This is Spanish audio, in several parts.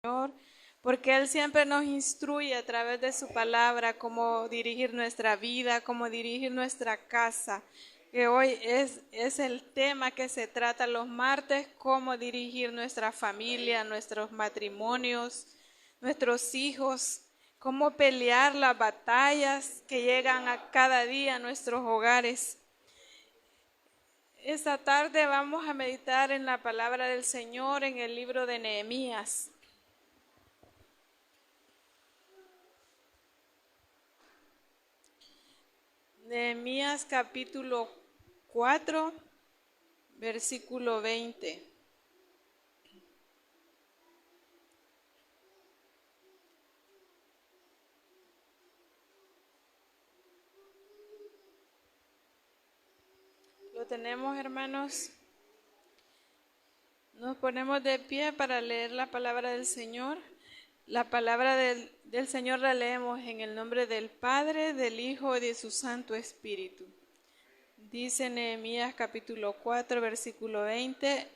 Señor, porque Él siempre nos instruye a través de su palabra cómo dirigir nuestra vida, cómo dirigir nuestra casa. Que hoy es el tema que se trata los martes, cómo dirigir nuestra familia, nuestros matrimonios, nuestros hijos, cómo pelear las batallas que llegan a cada día a nuestros hogares. Esta tarde vamos a meditar en la palabra del Señor en el libro de Nehemías. Nehemías capítulo 4, versículo 20. ¿Lo tenemos, hermanos? Nos ponemos de pie para leer la palabra del Señor. La palabra del Señor la leemos en el nombre del Padre, del Hijo y de su Santo Espíritu. Dice Nehemías capítulo 4, versículo 20: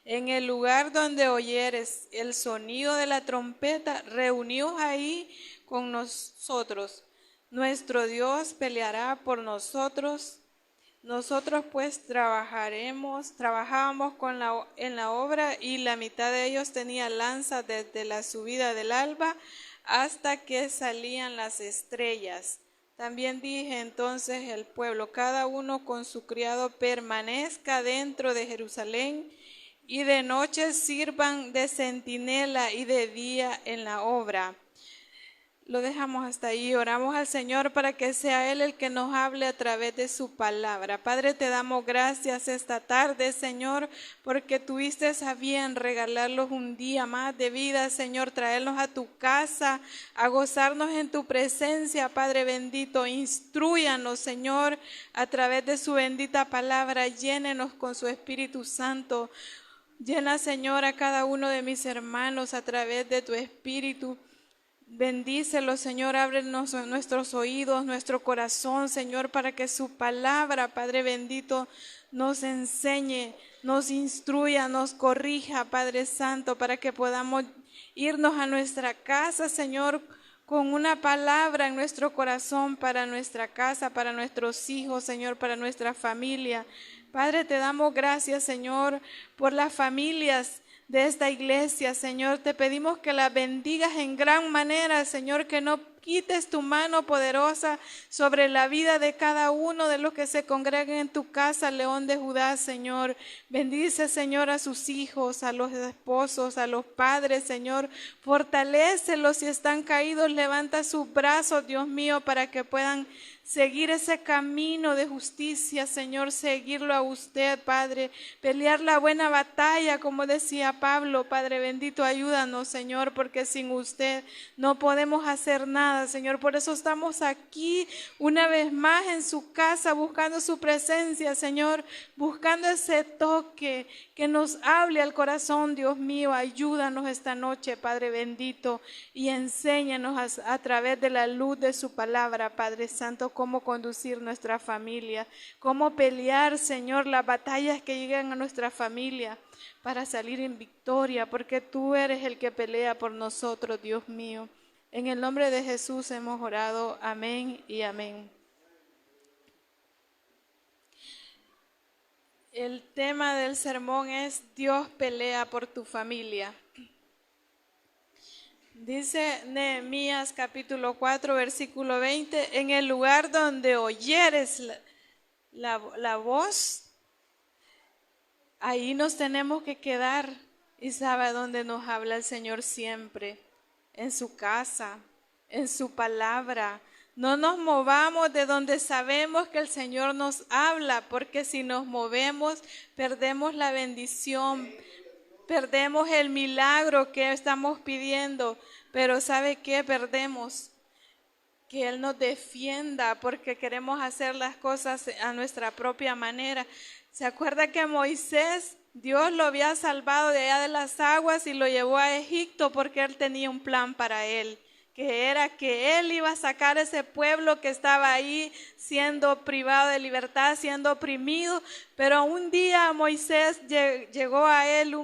en el lugar donde oyeres el sonido de la trompeta, reuníos ahí con nosotros. Nuestro Dios peleará por nosotros. Nosotros pues trabajábamos en la obra, y la mitad de ellos tenía lanza desde la subida del alba hasta que salían las estrellas. También dije entonces al pueblo: cada uno con su criado permanezca dentro de Jerusalén, y de noche sirvan de centinela y de día en la obra. Lo dejamos hasta ahí. Oramos al Señor para que sea Él el que nos hable a través de su palabra. Padre, te damos gracias esta tarde, Señor, porque tuviste a bien regalarnos un día más de vida, Señor, traernos a tu casa, a gozarnos en tu presencia, Padre bendito. Instrúyanos, Señor, a través de su bendita palabra. Llénenos con su Espíritu Santo. Llena, Señor, a cada uno de mis hermanos a través de tu Espíritu. Bendícelo, Señor, ábrenos nuestros oídos, nuestro corazón, Señor, para que su palabra, Padre bendito, nos enseñe, nos instruya, nos corrija, Padre Santo, para que podamos irnos a nuestra casa, Señor, con una palabra en nuestro corazón para nuestra casa, para nuestros hijos, Señor, para nuestra familia. Padre, te damos gracias, Señor, por las familias de esta iglesia, Señor. Te pedimos que la bendigas en gran manera, Señor, que no quites tu mano poderosa sobre la vida de cada uno de los que se congreguen en tu casa, León de Judá, Señor. Bendice, Señor, a sus hijos, a los esposos, a los padres, Señor. Fortalécelos si están caídos, levanta sus brazos, Dios mío, para que puedan seguir ese camino de justicia, Señor, seguirlo a usted, Padre, pelear la buena batalla, como decía Pablo. Padre bendito, ayúdanos, Señor, porque sin usted no podemos hacer nada, Señor. Por eso estamos aquí una vez más en su casa, buscando su presencia, Señor, buscando ese toque que nos hable al corazón, Dios mío. Ayúdanos esta noche, Padre bendito, y enséñanos a través de la luz de su palabra, Padre Santo, cómo conducir nuestra familia, cómo pelear, Señor, las batallas que llegan a nuestra familia para salir en victoria, porque tú eres el que pelea por nosotros, Dios mío. En el nombre de Jesús hemos orado. Amén y amén. El tema del sermón es: Dios pelea por tu familia. Dice Nehemías capítulo 4, versículo 20: en el lugar donde oyeres la voz, ahí nos tenemos que quedar. Y sabe a dónde nos habla el Señor siempre: en su casa, en su palabra. No nos movamos de donde sabemos que el Señor nos habla, porque si nos movemos, perdemos la bendición, perdemos el milagro que estamos pidiendo. Pero ¿sabe qué? Perdemos que Él nos defienda, porque queremos hacer las cosas a nuestra propia manera. ¿Se acuerda que Moisés, Dios lo había salvado de allá de las aguas y lo llevó a Egipto porque Él tenía un plan para él? Que era que Él iba a sacar a ese pueblo que estaba ahí siendo privado de libertad, siendo oprimido. Pero un día a Moisés llegó a él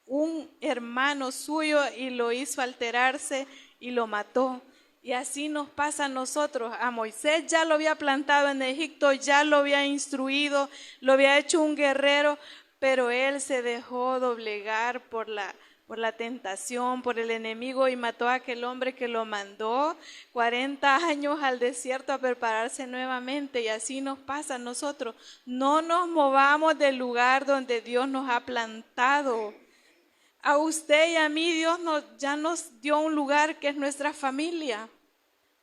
un hermano suyo y lo hizo alterarse y lo mató. Y así nos pasa a nosotros. A Moisés ya lo había plantado en Egipto, ya lo había instruido, lo había hecho un guerrero, pero él se dejó doblegar por la tentación, por el enemigo, y mató a aquel hombre que lo mandó 40 años al desierto a prepararse nuevamente. Y así nos pasa a nosotros. No nos movamos del lugar donde Dios nos ha plantado. A usted y a mí Dios ya nos dio un lugar que es nuestra familia.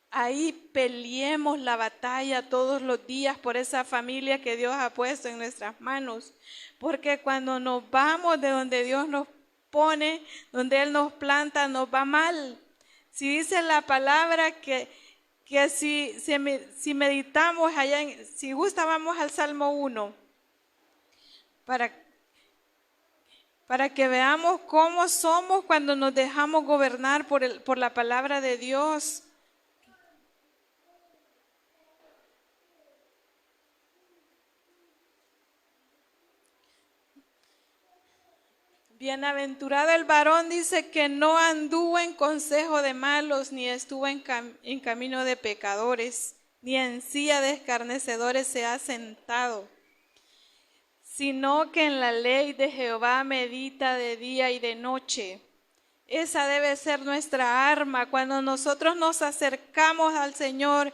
Ahí peleemos la batalla todos los días por esa familia que Dios ha puesto en nuestras manos. Porque cuando nos vamos de donde Dios nos pone, donde Él nos planta, nos va mal. Si dice la palabra que si meditamos allá, si gusta vamos al Salmo 1, para que veamos cómo somos cuando nos dejamos gobernar por la palabra de Dios. Bienaventurado el varón, dice, que no anduvo en consejo de malos, ni estuvo en camino de pecadores, ni en silla de escarnecedores se ha sentado, sino que en la ley de Jehová medita de día y de noche. Esa debe ser nuestra arma. Cuando nosotros nos acercamos al Señor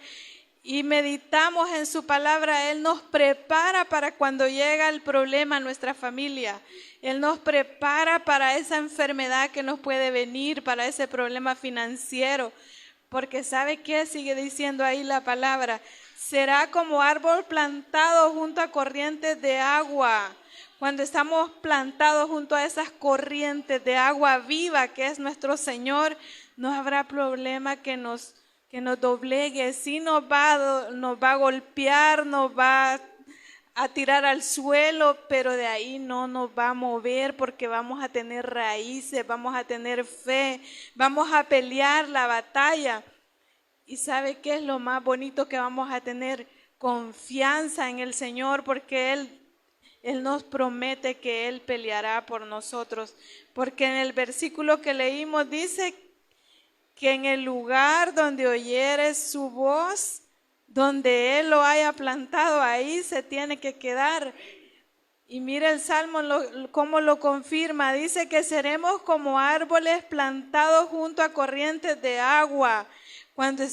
y meditamos en su palabra, Él nos prepara para cuando llega el problema a nuestra familia. Él nos prepara para esa enfermedad que nos puede venir, para ese problema financiero. Porque ¿sabe qué? Sigue diciendo ahí la palabra. Será como árbol plantado junto a corrientes de agua. Cuando estamos plantados junto a esas corrientes de agua viva que es nuestro Señor, no habrá problema que nos doblegue. Sí nos va a golpear, nos va a tirar al suelo, pero de ahí no nos va a mover porque vamos a tener raíces, vamos a tener fe, vamos a pelear la batalla. ¿Y sabe qué es lo más bonito que vamos a tener? Confianza en el Señor, porque Él nos promete que Él peleará por nosotros. Porque en el versículo que leímos dice que en el lugar donde oyeres su voz, donde Él lo haya plantado, ahí se tiene que quedar. Y mire el Salmo cómo lo confirma. Dice que seremos como árboles plantados junto a corrientes de agua. Cuando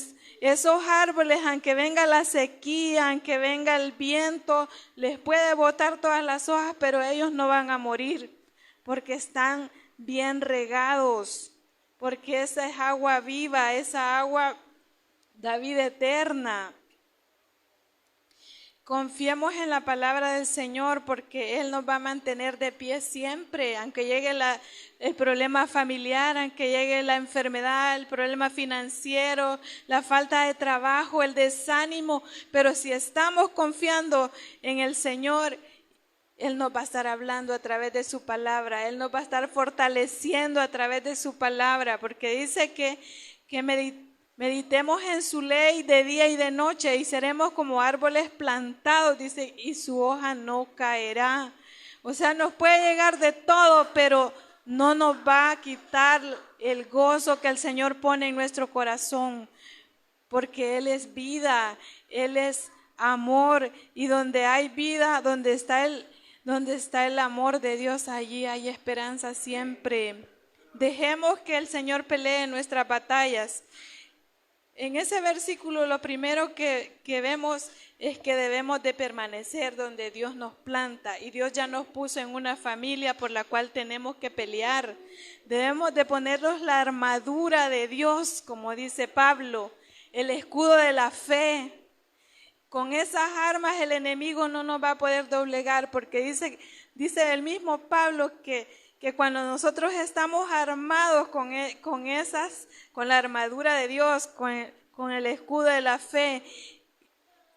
esos árboles, aunque venga la sequía, aunque venga el viento, les puede botar todas las hojas, pero ellos no van a morir porque están bien regados, porque esa es agua viva, esa agua da vida eterna. Confiemos en la palabra del Señor porque Él nos va a mantener de pie siempre, aunque llegue el problema familiar, aunque llegue la enfermedad, el problema financiero, la falta de trabajo, el desánimo. Pero si estamos confiando en el Señor, Él nos va a estar hablando a través de su palabra, Él nos va a estar fortaleciendo a través de su palabra, porque dice que meditemos en su ley de día y de noche y seremos como árboles plantados, dice, y su hoja no caerá. O sea, nos puede llegar de todo, pero no nos va a quitar el gozo que el Señor pone en nuestro corazón, porque Él es vida, Él es amor, y donde hay vida, donde está el amor de Dios, allí hay esperanza siempre. Dejemos que el Señor pelee nuestras batallas. En ese versículo lo primero que vemos es que debemos de permanecer donde Dios nos planta, y Dios ya nos puso en una familia por la cual tenemos que pelear. Debemos de ponernos la armadura de Dios, como dice Pablo, el escudo de la fe. Con esas armas el enemigo no nos va a poder doblegar, porque dice el mismo Pablo que cuando nosotros estamos armados con la armadura de Dios, con el escudo de la fe,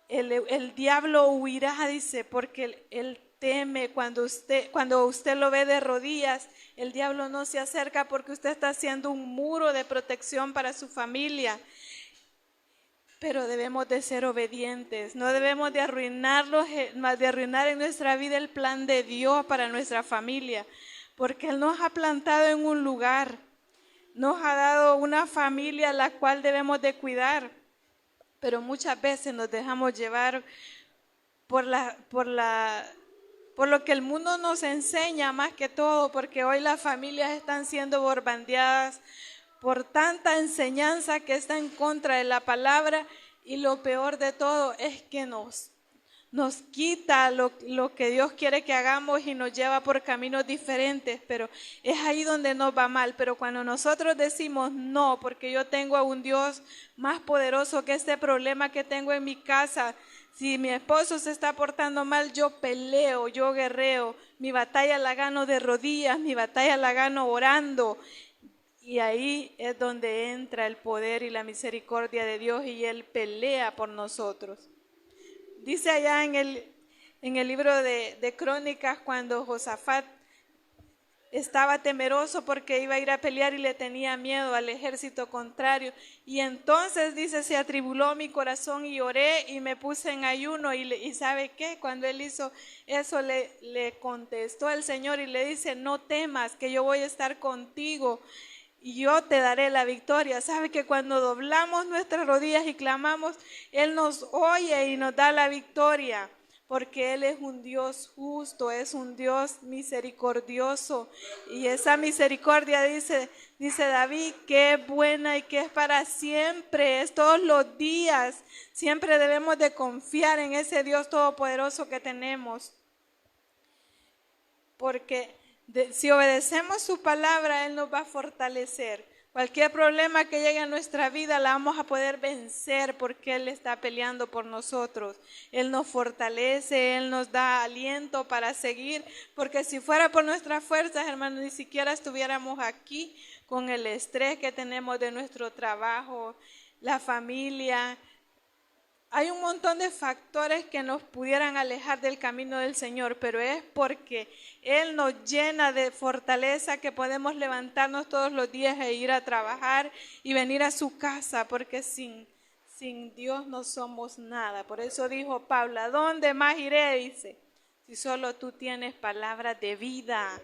el diablo huirá, dice, porque él teme cuando usted lo ve de rodillas. El diablo no se acerca porque usted está haciendo un muro de protección para su familia. Pero debemos de ser obedientes, no debemos de arruinar en nuestra vida el plan de Dios para nuestra familia. porque Él nos ha plantado en un lugar, nos ha dado una familia a la cual debemos de cuidar, pero muchas veces nos dejamos llevar por lo que el mundo nos enseña más que todo, porque hoy las familias están siendo bombardeadas por tanta enseñanza que está en contra de la palabra, y lo peor de todo es que nos quita lo que Dios quiere que hagamos y nos lleva por caminos diferentes, pero es ahí donde nos va mal. Pero cuando nosotros decimos no, porque yo tengo a un Dios más poderoso que este problema que tengo en mi casa, si mi esposo se está portando mal, yo peleo, yo guerreo, mi batalla la gano de rodillas, mi batalla la gano orando. Y ahí es donde entra el poder y la misericordia de Dios, y Él pelea por nosotros. Dice allá en el libro de Crónicas, cuando Josafat estaba temeroso porque iba a ir a pelear y le tenía miedo al ejército contrario. Y entonces dice, se atribuló mi corazón y oré y me puse en ayuno. Y ¿sabe qué? Cuando él hizo eso, le contestó el Señor y le dice, no temas, que yo voy a estar contigo y yo te daré la victoria. Sabe que cuando doblamos nuestras rodillas y clamamos, Él nos oye y nos da la victoria, porque Él es un Dios justo, es un Dios misericordioso, y esa misericordia, dice David, que es buena y que es para siempre, es todos los días. Siempre debemos de confiar en ese Dios todopoderoso que tenemos, porque si obedecemos su palabra, Él nos va a fortalecer. Cualquier problema que llegue a nuestra vida la vamos a poder vencer, porque Él está peleando por nosotros. Él nos fortalece, Él nos da aliento para seguir, porque si fuera por nuestras fuerzas, hermanos, ni siquiera estuviéramos aquí con el estrés que tenemos de nuestro trabajo, la familia. Hay un montón de factores que nos pudieran alejar del camino del Señor, pero es porque Él nos llena de fortaleza que podemos levantarnos todos los días e ir a trabajar y venir a su casa, porque sin Dios no somos nada. Por eso dijo Pablo, ¿a dónde más iré? Dice, si solo tú tienes palabras de vida.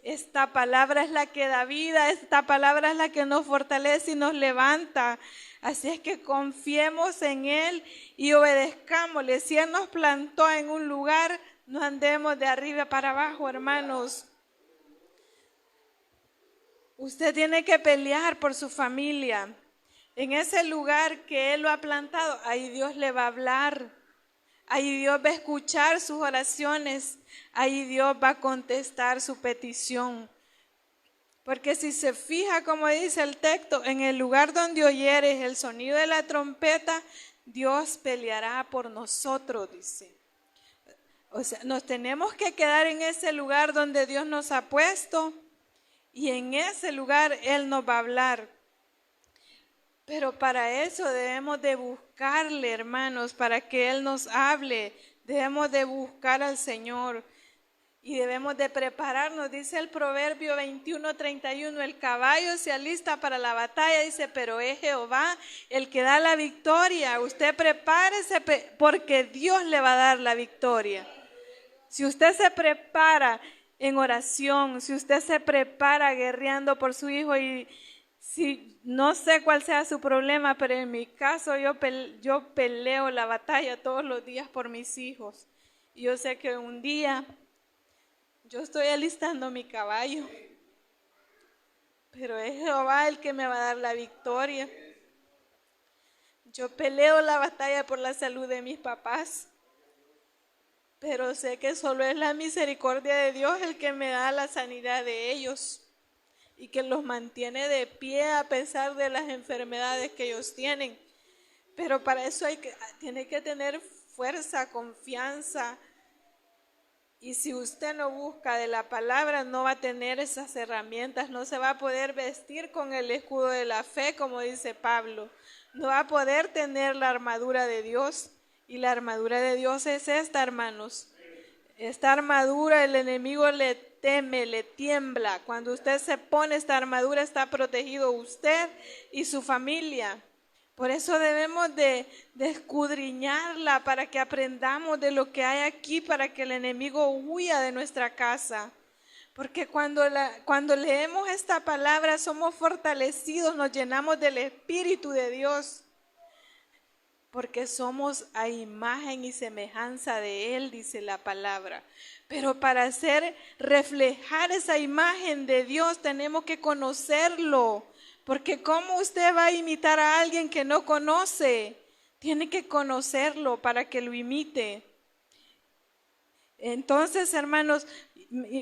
Esta palabra es la que da vida, esta palabra es la que nos fortalece y nos levanta. Así es que confiemos en Él y obedezcámosle. Si Él nos plantó en un lugar, no andemos de arriba para abajo, hermanos. Usted tiene que pelear por su familia. En ese lugar que Él lo ha plantado, ahí Dios le va a hablar. Ahí Dios va a escuchar sus oraciones. Ahí Dios va a contestar su petición. Porque si se fija, como dice el texto, en el lugar donde oyeres el sonido de la trompeta, Dios peleará por nosotros, dice. O sea, nos tenemos que quedar en ese lugar donde Dios nos ha puesto, y en ese lugar Él nos va a hablar. Pero para eso debemos de buscarle, hermanos, para que Él nos hable. Debemos de buscar al Señor. Y debemos de prepararnos, dice el Proverbio 21:31, el caballo se alista para la batalla, dice, pero es Jehová el que da la victoria. Usted prepárese porque Dios le va a dar la victoria. Si usted se prepara en oración, si usted se prepara guerreando por su hijo, y si no sé cuál sea su problema, pero en mi caso yo peleo la batalla todos los días por mis hijos. Y yo sé que un día yo estoy alistando mi caballo, pero es Jehová el que me va a dar la victoria. Yo peleo la batalla por la salud de mis papás, pero sé que solo es la misericordia de Dios el que me da la sanidad de ellos y que los mantiene de pie a pesar de las enfermedades que ellos tienen. Pero para eso tiene que tener fuerza, confianza. Y si usted no busca de la palabra, no va a tener esas herramientas, no se va a poder vestir con el escudo de la fe, como dice Pablo. No va a poder tener la armadura de Dios. Y la armadura de Dios es esta, hermanos. Esta armadura, el enemigo le teme, le tiembla. Cuando usted se pone esta armadura, está protegido usted y su familia. Por eso debemos de escudriñarla, para que aprendamos de lo que hay aquí, para que el enemigo huya de nuestra casa. Porque cuando leemos esta palabra somos fortalecidos, nos llenamos del Espíritu de Dios. Porque somos a imagen y semejanza de Él, dice la palabra. Pero para reflejar esa imagen de Dios tenemos que conocerlo. Porque ¿cómo usted va a imitar a alguien que no conoce? Tiene que conocerlo para que lo imite. Entonces, hermanos,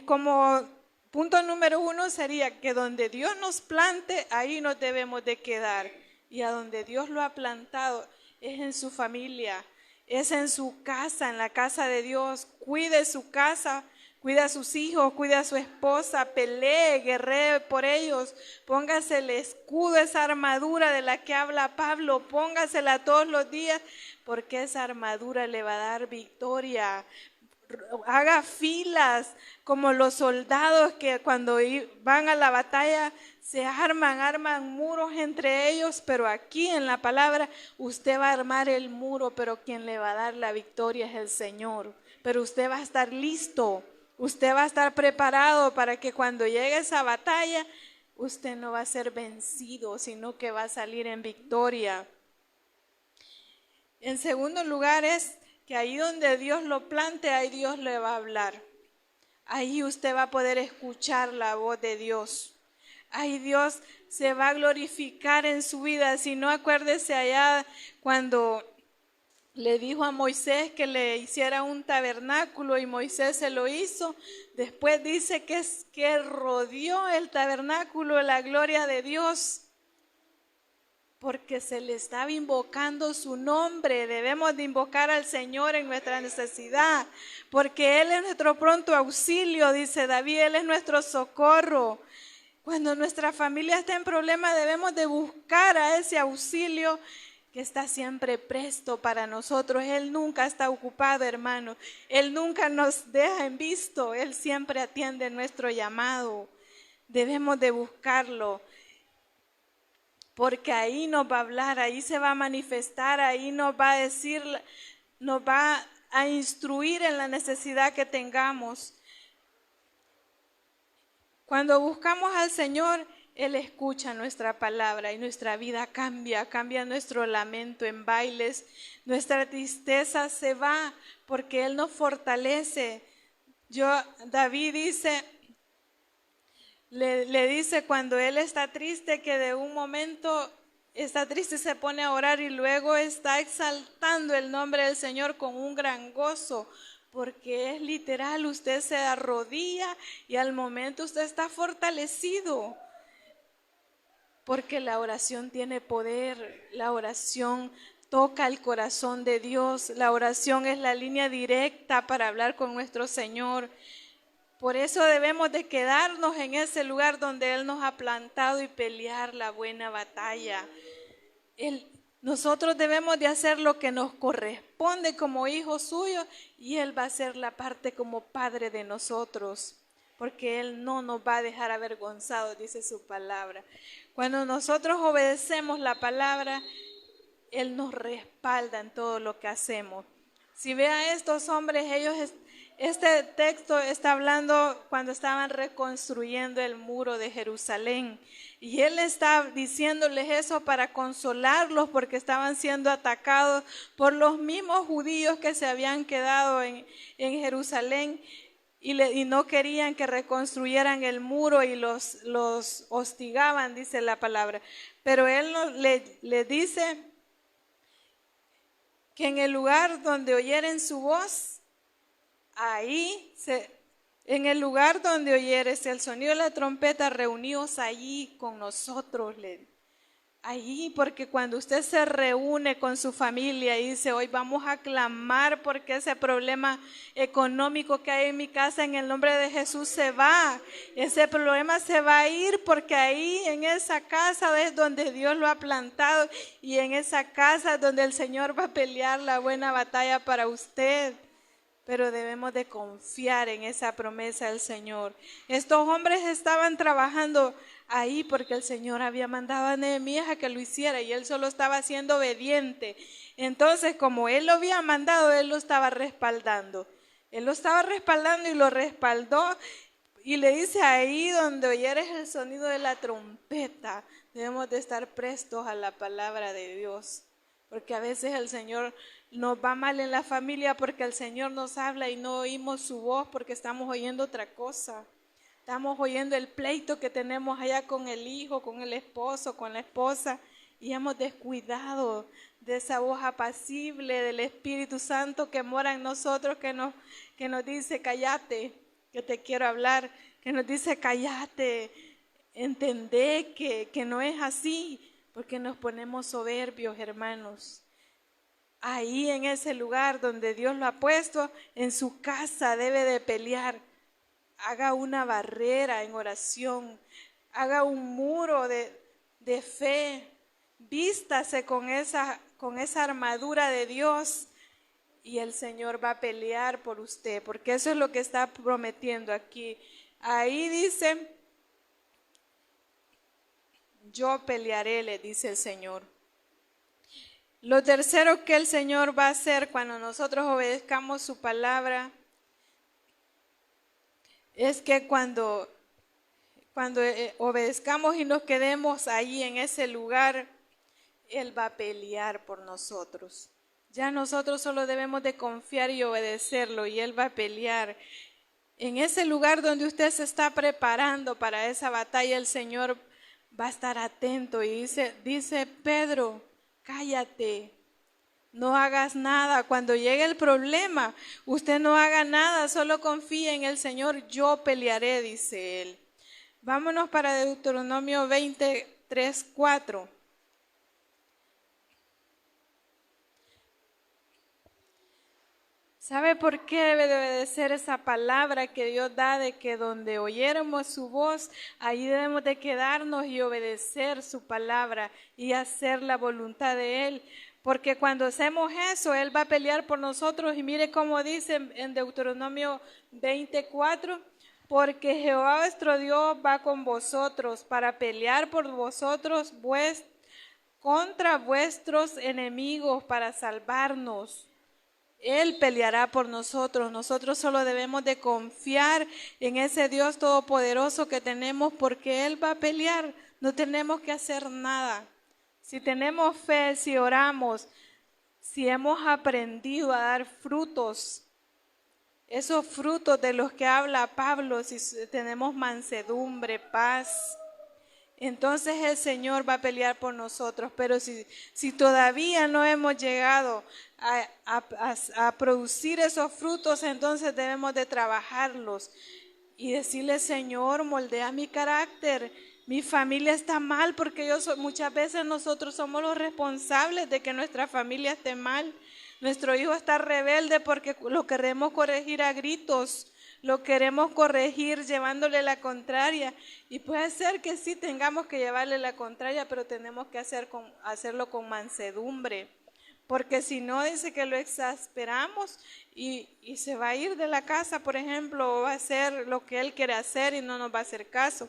como punto número 1 sería que donde Dios nos plante, ahí nos debemos de quedar. Y a donde Dios lo ha plantado es en su familia, es en su casa, en la casa de Dios. Cuide su casa, cuida a sus hijos, cuida a su esposa, pelee, guerree por ellos. Póngase el escudo, esa armadura de la que habla Pablo, póngasela todos los días, porque esa armadura le va a dar victoria. Haga filas como los soldados que cuando van a la batalla se arman muros entre ellos, pero aquí en la palabra usted va a armar el muro, pero quien le va a dar la victoria es el Señor. Pero usted va a estar listo, usted va a estar preparado para que cuando llegue esa batalla usted no va a ser vencido, sino que va a salir en victoria. En segundo lugar es que ahí donde Dios lo plante, ahí Dios le va a hablar. Ahí usted va a poder escuchar la voz de Dios. Ahí Dios se va a glorificar en su vida. Si no, acuérdese allá cuando le dijo a Moisés que le hiciera un tabernáculo y Moisés se lo hizo. Después dice que rodeó el tabernáculo la gloria de Dios. Porque se le estaba invocando su nombre. Debemos de invocar al Señor en nuestra necesidad, porque Él es nuestro pronto auxilio, dice David, Él es nuestro socorro. Cuando nuestra familia está en problema, debemos de buscar a ese auxilio que está siempre presto para nosotros. Él nunca está ocupado, hermano. Él nunca nos deja en visto. Él siempre atiende nuestro llamado. Debemos de buscarlo. Porque ahí nos va a hablar, ahí se va a manifestar, ahí nos va a decir, nos va a instruir en la necesidad que tengamos. Cuando buscamos al Señor, Él escucha nuestra palabra y nuestra vida cambia nuestro lamento en bailes, nuestra tristeza se va porque Él nos fortalece. David dice, le dice cuando él está triste que de un momento está triste, se pone a orar y luego está exaltando el nombre del Señor con un gran gozo, porque es literal, usted se arrodilla y al momento usted está fortalecido, porque la oración tiene poder, la oración toca el corazón de Dios, la oración es la línea directa para hablar con nuestro Señor. Por eso debemos de quedarnos en ese lugar donde Él nos ha plantado y pelear la buena batalla. Nosotros debemos de hacer lo que nos corresponde como hijos suyos y Él va a hacer la parte como Padre de nosotros, porque Él no nos va a dejar avergonzados, dice su palabra. Cuando nosotros obedecemos la palabra, Él nos respalda en todo lo que hacemos. Si ve a estos hombres, este texto está hablando cuando estaban reconstruyendo el muro de Jerusalén. Y Él está diciéndoles eso para consolarlos porque estaban siendo atacados por los mismos judíos que se habían quedado en Jerusalén y no querían que reconstruyeran el muro y los hostigaban, dice la palabra. Pero Él le dice que en el lugar donde oyeren su voz, en el lugar donde oyeres el sonido de la trompeta, reuníos allí con nosotros. Allí, porque cuando usted se reúne con su familia y dice, hoy vamos a clamar porque ese problema económico que hay en mi casa, en el nombre de Jesús se va. Ese problema se va a ir porque ahí en esa casa es donde Dios lo ha plantado y en esa casa es donde el Señor va a pelear la buena batalla para usted. Pero debemos de confiar en esa promesa del Señor. Estos hombres estaban trabajando ahí porque el Señor había mandado a Nehemías a que lo hiciera y él solo estaba siendo obediente. Entonces, como él lo había mandado, él lo estaba respaldando. Él lo estaba respaldando y lo respaldó Y le dice, ahí donde oyeres el sonido de la trompeta, debemos de estar prestos a la palabra de Dios. Porque a veces el Señor nos va mal en la familia porque el Señor nos habla y no oímos su voz porque estamos oyendo otra cosa. Estamos oyendo el pleito que tenemos allá con el hijo, con el esposo, con la esposa, y hemos descuidado de esa voz apacible del Espíritu Santo que mora en nosotros, que nos dice, cállate, que te quiero hablar, que nos dice, cállate, entendé que no es así, porque nos ponemos soberbios, hermanos. Ahí en ese lugar donde Dios lo ha puesto, en su casa debe de pelear. Haga una barrera en oración, haga un muro de fe, vístase con esa armadura de Dios y el Señor va a pelear por usted, porque eso es lo que está prometiendo aquí. Ahí dice, yo pelearé, le dice el Señor. Lo tercero que el Señor va a hacer cuando nosotros obedezcamos su palabra es que cuando obedezcamos y nos quedemos ahí en ese lugar, Él va a pelear por nosotros. Ya nosotros solo debemos de confiar y obedecerlo y Él va a pelear. En ese lugar donde usted se está preparando para esa batalla, el Señor va a estar atento y dice Pedro, cállate. No hagas nada. Cuando llegue el problema, usted no haga nada, solo confíe en el Señor. Yo pelearé, dice Él. Vámonos para Deuteronomio 23:4. ¿Sabe por qué debe de obedecer esa palabra que Dios da de que donde oyéramos su voz, ahí debemos de quedarnos y obedecer su palabra y hacer la voluntad de Él? Porque cuando hacemos eso, Él va a pelear por nosotros. Y mire cómo dice en Deuteronomio 24, porque Jehová vuestro Dios va con vosotros para pelear por vosotros contra vuestros enemigos para salvarnos. Él peleará por nosotros. Nosotros solo debemos de confiar en ese Dios todopoderoso que tenemos porque Él va a pelear. No tenemos que hacer nada. Si tenemos fe, si oramos, si hemos aprendido a dar frutos, esos frutos de los que habla Pablo, si tenemos mansedumbre, paz, entonces el Señor va a pelear por nosotros. Pero si todavía no hemos llegado a producir esos frutos, entonces debemos de trabajarlos y decirle, Señor, moldea mi carácter. Mi familia está mal porque muchas veces nosotros somos los responsables de que nuestra familia esté mal. Nuestro hijo está rebelde porque lo queremos corregir a gritos, lo queremos corregir llevándole la contraria. Y puede ser que sí tengamos que llevarle la contraria, pero tenemos que hacerlo con mansedumbre. Porque si no, dice que lo exasperamos y se va a ir de la casa, por ejemplo, o va a hacer lo que él quiere hacer y no nos va a hacer caso.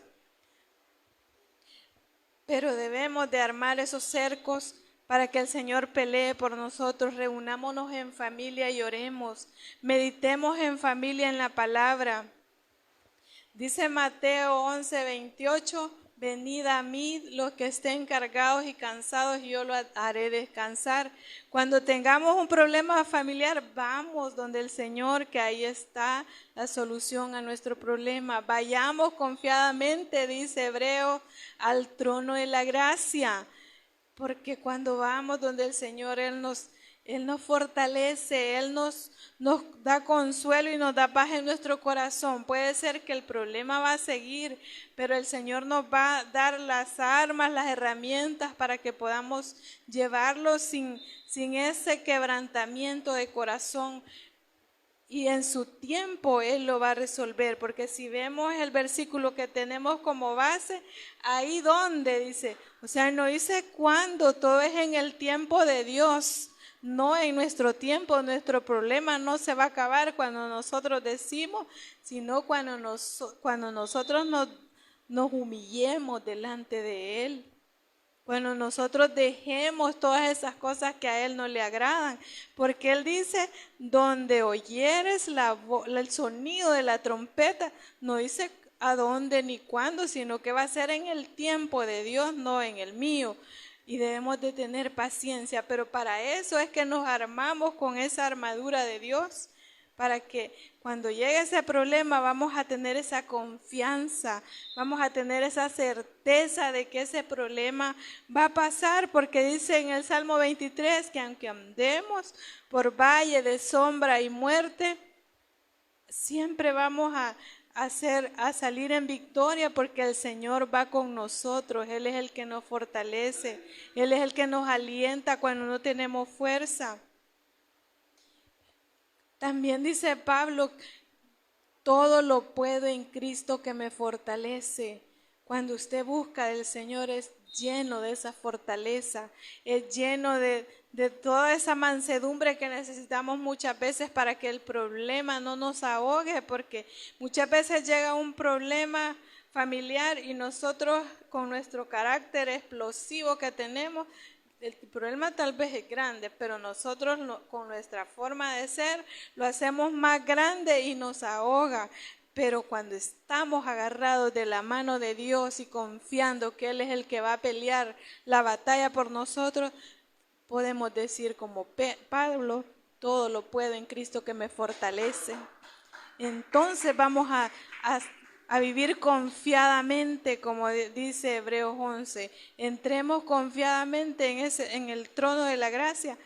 Pero debemos de armar esos cercos para que el Señor pelee por nosotros. Reunámonos en familia y oremos. Meditemos en familia en la palabra. Dice Mateo 11:28, venid a mí los que estén cargados y cansados y yo lo haré descansar. Cuando tengamos un problema familiar, vamos donde el Señor, que ahí está la solución a nuestro problema. Vayamos confiadamente, dice Hebreo, al trono de la gracia. Porque cuando vamos donde el Señor, Él nos fortalece, Él nos da consuelo y nos da paz en nuestro corazón. Puede ser que el problema va a seguir, pero el Señor nos va a dar las armas, las herramientas para que podamos llevarlo sin ese quebrantamiento de corazón. Y en su tiempo Él lo va a resolver, porque si vemos el versículo que tenemos como base, ahí donde dice, o sea, no dice cuándo, todo es en el tiempo de Dios, no en nuestro tiempo. Nuestro problema no se va a acabar cuando nosotros decimos, sino cuando nosotros nos humillemos delante de Él. Cuando nosotros dejemos todas esas cosas que a Él no le agradan, porque Él dice, donde oyeres el sonido de la trompeta, no dice a dónde ni cuándo, sino que va a ser en el tiempo de Dios, no en el mío. Y debemos de tener paciencia, pero para eso es que nos armamos con esa armadura de Dios, para que cuando llegue ese problema vamos a tener esa confianza, vamos a tener esa certeza de que ese problema va a pasar, porque dice en el Salmo 23 que aunque andemos por valle de sombra y muerte, siempre vamos a salir en victoria, porque el Señor va con nosotros. Él es el que nos fortalece, Él es el que nos alienta cuando no tenemos fuerza. También dice Pablo, todo lo puedo en Cristo que me fortalece. Cuando usted busca del Señor es lleno de esa fortaleza, es lleno de toda esa mansedumbre que necesitamos muchas veces para que el problema no nos ahogue, porque muchas veces llega un problema familiar y nosotros con nuestro carácter explosivo que tenemos, el problema tal vez es grande, pero nosotros con nuestra forma de ser lo hacemos más grande y nos ahoga. Pero cuando estamos agarrados de la mano de Dios y confiando que Él es el que va a pelear la batalla por nosotros, podemos decir como Pablo, todo lo puedo en Cristo que me fortalece. Entonces vamos a vivir confiadamente, como dice Hebreos 11. Entremos confiadamente en el trono de la gracia,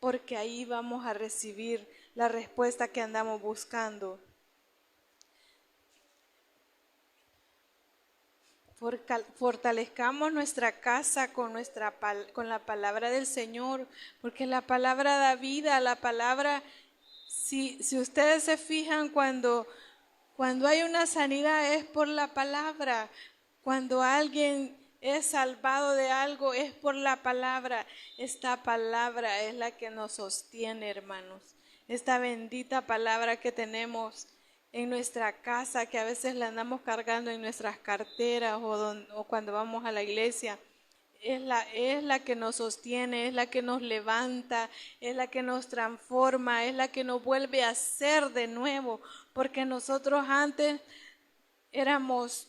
porque ahí vamos a recibir la respuesta que andamos buscando. Fortalezcamos nuestra casa con la palabra del Señor, porque la palabra da vida, la palabra, si ustedes se fijan, cuando hay una sanidad es por la palabra, cuando alguien es salvado de algo es por la palabra. Esta palabra es la que nos sostiene, hermanos, esta bendita palabra que tenemos en nuestra casa, que a veces la andamos cargando en nuestras carteras o cuando vamos a la iglesia, es la que nos sostiene, es la que nos levanta, es la que nos transforma, es la que nos vuelve a ser de nuevo, porque nosotros antes éramos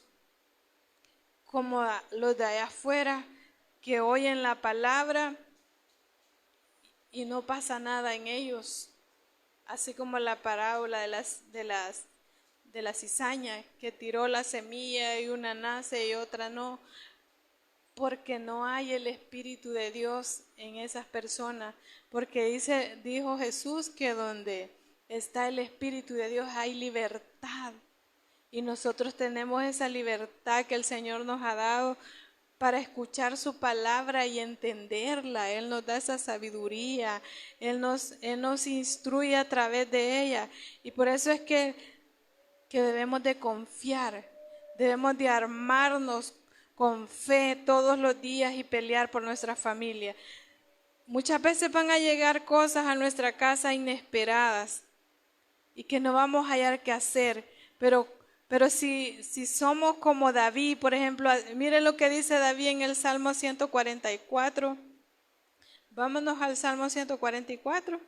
como los de allá afuera que oyen la palabra y no pasa nada en ellos. Así como la parábola de la cizaña, que tiró la semilla y una nace y otra no, porque no hay el Espíritu de Dios en esas personas, porque dijo Jesús que donde está el Espíritu de Dios hay libertad, y nosotros tenemos esa libertad que el Señor nos ha dado para escuchar su palabra y entenderla. Él nos da esa sabiduría, Él nos instruye a través de ella, y por eso es que debemos de confiar, debemos de armarnos con fe todos los días y pelear por nuestra familia. Muchas veces van a llegar cosas a nuestra casa inesperadas y que no vamos a hallar qué hacer, pero si somos como David, por ejemplo, miren lo que dice David en el Salmo 144. Vámonos al Salmo 144.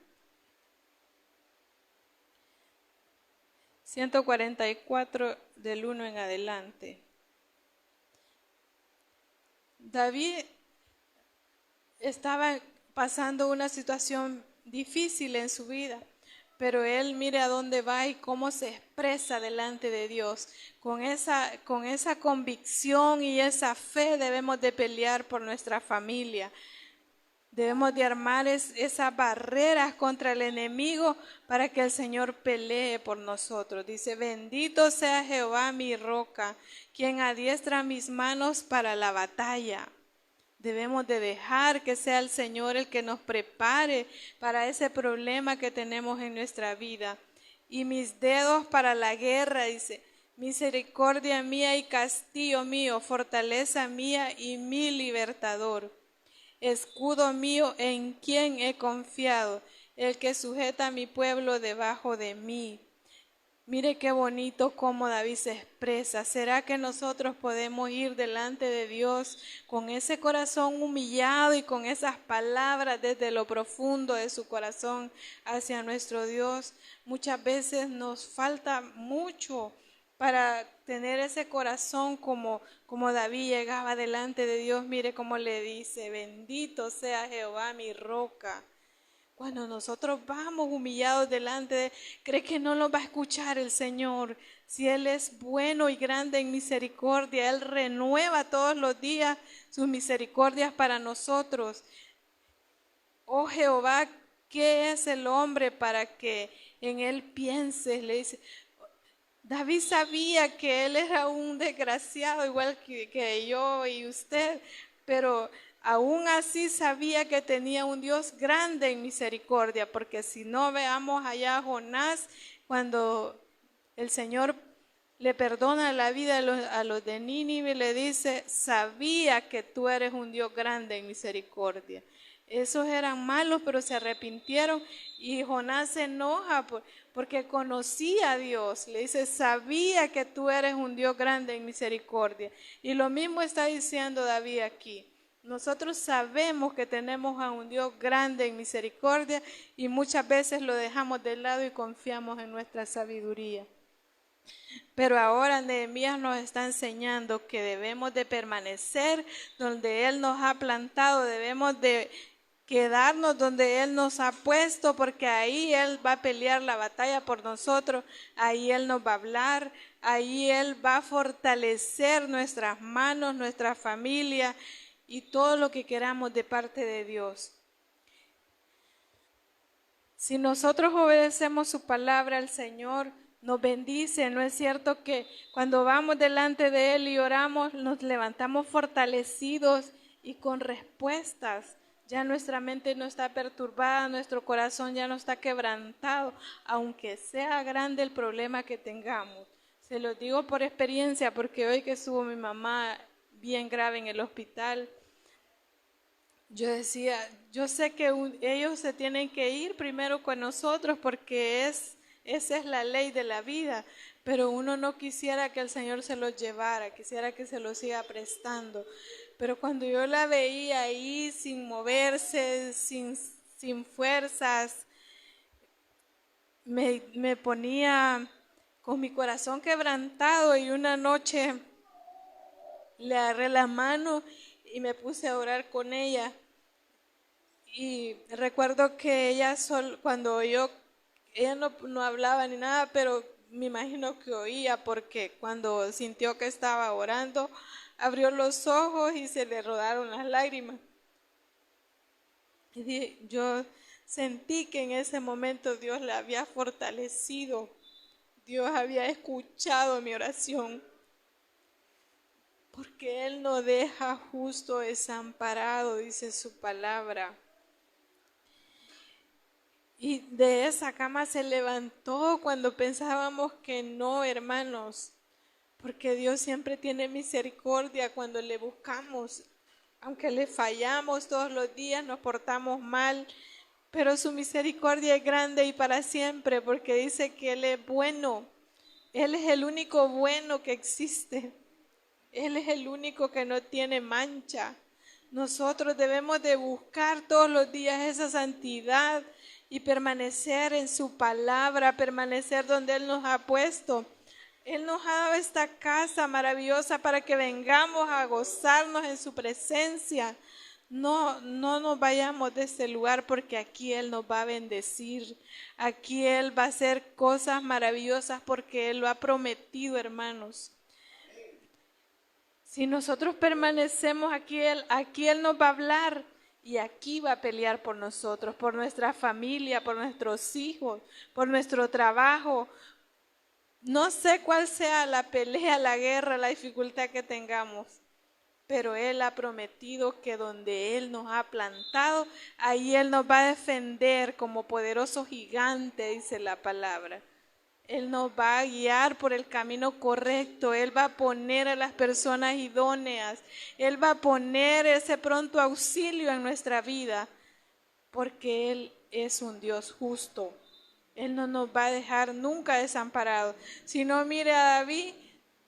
144 del 1 en adelante. David estaba pasando una situación difícil en su vida, pero él mire a dónde va y cómo se expresa delante de Dios. Con esa convicción y esa fe debemos de pelear por nuestra familia. Debemos de armar esas barreras contra el enemigo para que el Señor pelee por nosotros. Dice, bendito sea Jehová mi roca, quien adiestra mis manos para la batalla. Debemos de dejar que sea el Señor el que nos prepare para ese problema que tenemos en nuestra vida. Y mis dedos para la guerra, dice, misericordia mía y castillo mío, fortaleza mía y mi libertador. Escudo mío en quien he confiado, el que sujeta a mi pueblo debajo de mí. Mire qué bonito cómo David se expresa. ¿Será que nosotros podemos ir delante de Dios con ese corazón humillado y con esas palabras desde lo profundo de su corazón hacia nuestro Dios? Muchas veces nos falta mucho para tener ese corazón como David llegaba delante de Dios. Mire cómo le dice: bendito sea Jehová mi roca. Cuando nosotros vamos humillados delante de Él, ¿cree que no nos va a escuchar el Señor? Si Él es bueno y grande en misericordia, Él renueva todos los días sus misericordias para nosotros. Oh Jehová, ¿qué es el hombre para que en él pienses? Le dice. David sabía que él era un desgraciado, igual que yo y usted, pero aún así sabía que tenía un Dios grande en misericordia, porque si no, veamos allá a Jonás, cuando el Señor le perdona la vida a los de Nínive, le dice: sabía que tú eres un Dios grande en misericordia. Esos eran malos, pero se arrepintieron, y Jonás se enoja porque conocía a Dios. Le dice: sabía que tú eres un Dios grande en misericordia. Y lo mismo está diciendo David aquí. Nosotros sabemos que tenemos a un Dios grande en misericordia, y muchas veces lo dejamos de lado y confiamos en nuestra sabiduría. Pero ahora Nehemías nos está enseñando que debemos de permanecer donde Él nos ha plantado, debemos de quedarnos donde Él nos ha puesto, porque ahí Él va a pelear la batalla por nosotros, ahí Él nos va a hablar, ahí Él va a fortalecer nuestras manos, nuestra familia y todo lo que queramos de parte de Dios. Si nosotros obedecemos su palabra, el Señor nos bendice. ¿No es cierto que cuando vamos delante de Él y oramos, nos levantamos fortalecidos y con respuestas? Ya nuestra mente no está perturbada, nuestro corazón ya no está quebrantado, aunque sea grande el problema que tengamos. Se lo digo por experiencia, porque hoy que estuvo mi mamá bien grave en el hospital, yo decía, yo sé que ellos se tienen que ir primero con nosotros, porque esa es la ley de la vida, pero uno no quisiera que el Señor se los llevara, quisiera que se los siga prestando. Pero cuando yo la veía ahí sin moverse, sin fuerzas, me ponía con mi corazón quebrantado, y una noche le agarré la mano y me puse a orar con ella. Y recuerdo que ella no hablaba ni nada, pero me imagino que oía, porque cuando sintió que estaba orando, abrió los ojos y se le rodaron las lágrimas. Y yo sentí que en ese momento Dios la había fortalecido, Dios había escuchado mi oración, porque Él no deja justo desamparado, dice su palabra. Y de esa cama se levantó cuando pensábamos que no, hermanos, porque Dios siempre tiene misericordia cuando le buscamos. Aunque le fallamos todos los días, nos portamos mal, pero su misericordia es grande y para siempre, porque dice que Él es bueno. Él es el único bueno que existe. Él es el único que no tiene mancha. Nosotros debemos de buscar todos los días esa santidad y permanecer en su palabra, permanecer donde Él nos ha puesto. Él nos ha dado esta casa maravillosa para que vengamos a gozarnos en su presencia. No nos vayamos de este lugar, porque aquí Él nos va a bendecir. Aquí Él va a hacer cosas maravillosas, porque Él lo ha prometido, hermanos. Si nosotros permanecemos aquí Él nos va a hablar. Y aquí va a pelear por nosotros, por nuestra familia, por nuestros hijos, por nuestro trabajo. No sé cuál sea la pelea, la guerra, la dificultad que tengamos, pero Él ha prometido que donde Él nos ha plantado, ahí Él nos va a defender como poderoso gigante, dice la palabra. Él nos va a guiar por el camino correcto. Él va a poner a las personas idóneas. Él va a poner ese pronto auxilio en nuestra vida, porque Él es un Dios justo. Él no nos va a dejar nunca desamparados. Si no, mire a David,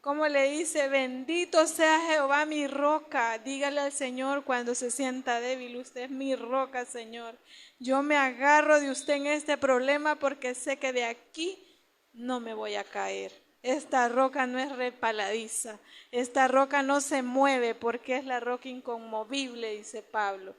como le dice: bendito sea Jehová mi roca. Dígale al Señor cuando se sienta débil: usted es mi roca, Señor. Yo me agarro de usted en este problema, porque sé que de aquí no me voy a caer. esta roca no es resbaladiza, esta roca no se mueve porque es la roca inconmovible, dice Pablo.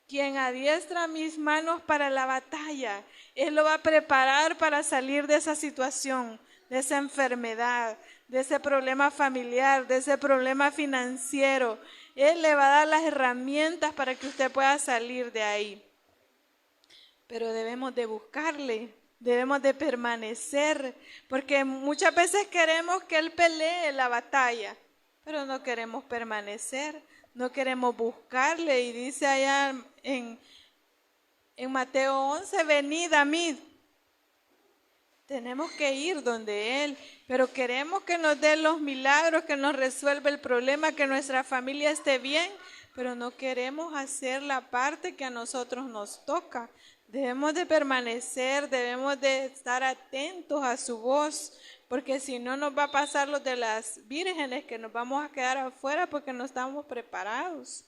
Quien adiestra mis manos para la batalla, Él lo va a preparar para salir de esa situación, de esa enfermedad, de ese problema familiar, de ese problema financiero. Él le va a dar las herramientas para que usted pueda salir de ahí. Pero debemos de buscarle, debemos de permanecer, porque muchas veces queremos que Él pelee la batalla, pero no queremos permanecer, no queremos buscarle. Y dice allá en Mateo 11, venid a mí. Tenemos que ir donde Él, pero queremos que nos dé los milagros, que nos resuelva el problema, que nuestra familia esté bien, pero no queremos hacer la parte que a nosotros nos toca. Debemos de permanecer, debemos de estar atentos a su voz, porque si no nos va a pasar lo de las vírgenes, que nos vamos a quedar afuera porque no estamos preparados.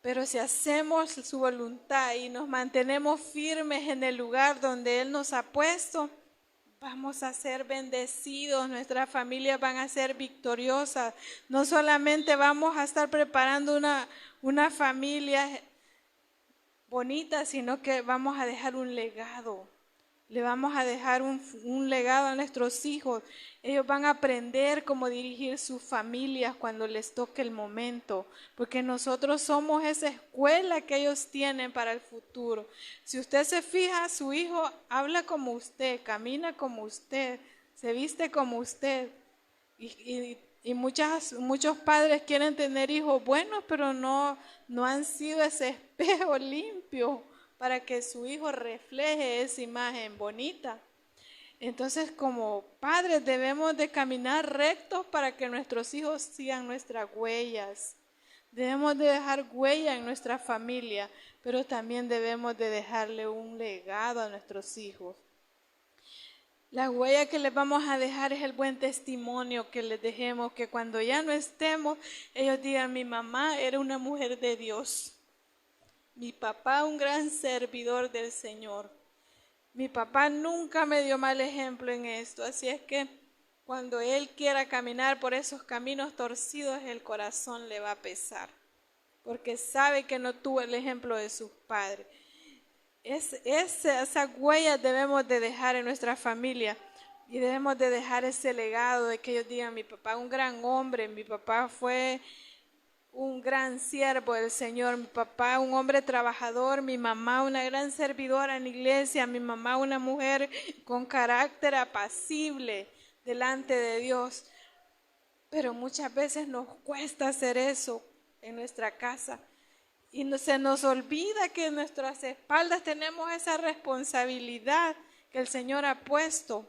Pero si hacemos su voluntad y nos mantenemos firmes en el lugar donde Él nos ha puesto, vamos a ser bendecidos, nuestras familias van a ser victoriosas. No solamente vamos a estar preparando una familia bonita, sino que vamos a dejar un legado. Le vamos a dejar un legado a nuestros hijos. Ellos van a aprender cómo dirigir sus familias cuando les toque el momento, porque nosotros somos esa escuela que ellos tienen para el futuro. Si usted se fija, su hijo habla como usted, camina como usted, se viste como usted. Y muchos padres quieren tener hijos buenos, pero no han sido ese espejo limpio para que su hijo refleje esa imagen bonita. Entonces, como padres debemos de caminar rectos para que nuestros hijos sigan nuestras huellas. Debemos de dejar huella en nuestra familia, pero también debemos de dejarle un legado a nuestros hijos. La huella que les vamos a dejar es el buen testimonio que les dejemos, que cuando ya no estemos, ellos digan, mi mamá era una mujer de Dios. Mi papá un gran servidor del Señor. Mi papá nunca me dio mal ejemplo en esto, así es que cuando él quiera caminar por esos caminos torcidos, el corazón le va a pesar, porque sabe que no tuvo el ejemplo de sus padres. Esas huellas debemos de dejar en nuestra familia y debemos de dejar ese legado de que ellos digan, mi papá un gran hombre, mi papá fue un gran siervo del Señor, mi papá un hombre trabajador, mi mamá una gran servidora en la iglesia, mi mamá una mujer con carácter apacible delante de Dios. Pero muchas veces nos cuesta hacer eso en nuestra casa y se nos olvida que en nuestras espaldas tenemos esa responsabilidad que el Señor ha puesto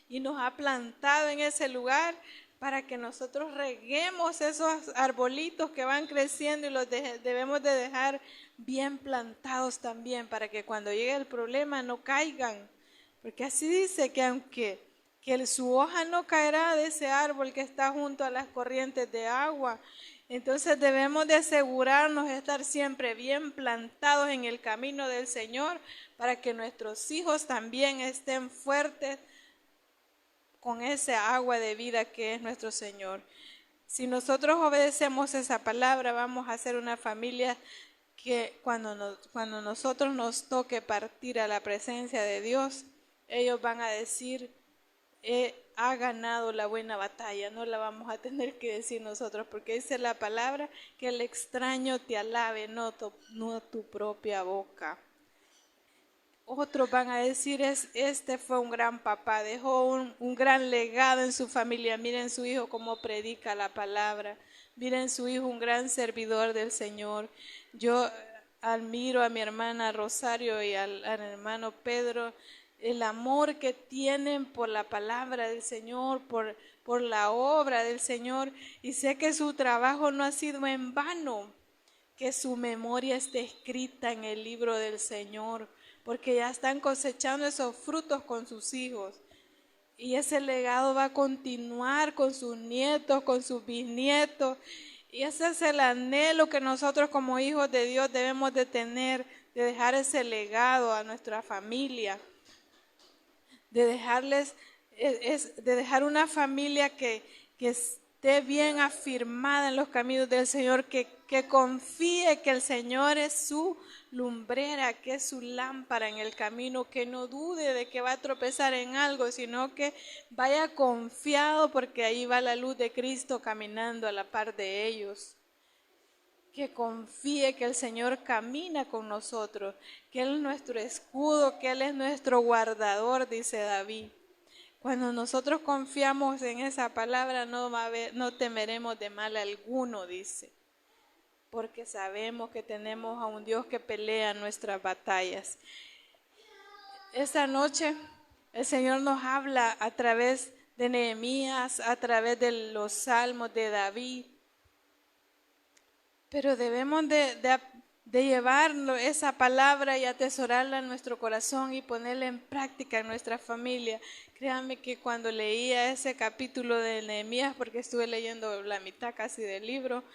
y nos ha plantado en ese lugar para que nosotros reguemos esos arbolitos que van creciendo y los debemos de dejar bien plantados también para que cuando llegue el problema no caigan. Porque así dice que aunque su hoja no caerá de ese árbol que está junto a las corrientes de agua, entonces debemos de asegurarnos de estar siempre bien plantados en el camino del Señor para que nuestros hijos también estén fuertes con esa agua de vida que es nuestro Señor. Si nosotros obedecemos esa palabra, vamos a ser una familia que cuando nosotros nos toque partir a la presencia de Dios, ellos van a decir, ha ganado la buena batalla. No la vamos a tener que decir nosotros, porque dice la palabra que el extraño te alabe, no tu propia boca. Otros van a decir, este fue un gran papá, dejó un gran legado en su familia. Miren su hijo cómo predica la palabra. Miren su hijo, un gran servidor del Señor. Yo admiro a mi hermana Rosario y al hermano Pedro, el amor que tienen por la palabra del Señor, por la obra del Señor. Y sé que su trabajo no ha sido en vano, que su memoria esté escrita en el libro del Señor, porque ya están cosechando esos frutos con sus hijos. Y ese legado va a continuar con sus nietos, con sus bisnietos. Y ese es el anhelo que nosotros como hijos de Dios debemos de tener, de dejar ese legado a nuestra familia. de dejarles, de dejar una familia que esté bien afirmada en los caminos del Señor, que confíe que el Señor es su lumbrera, que es su lámpara en el camino, que no dude de que va a tropezar en algo, sino que vaya confiado porque ahí va la luz de Cristo caminando a la par de ellos. Que confíe que el Señor camina con nosotros, que Él es nuestro escudo, que Él es nuestro guardador, dice David. Cuando nosotros confiamos en esa palabra, no temeremos de mal alguno, dice, porque sabemos que tenemos a un Dios que pelea nuestras batallas. Esta noche el Señor nos habla a través de Nehemías, a través de los salmos de David, pero debemos de llevar esa palabra y atesorarla en nuestro corazón y ponerla en práctica en nuestra familia. Créanme que cuando leía ese capítulo de Nehemías, porque estuve leyendo la mitad casi del libro,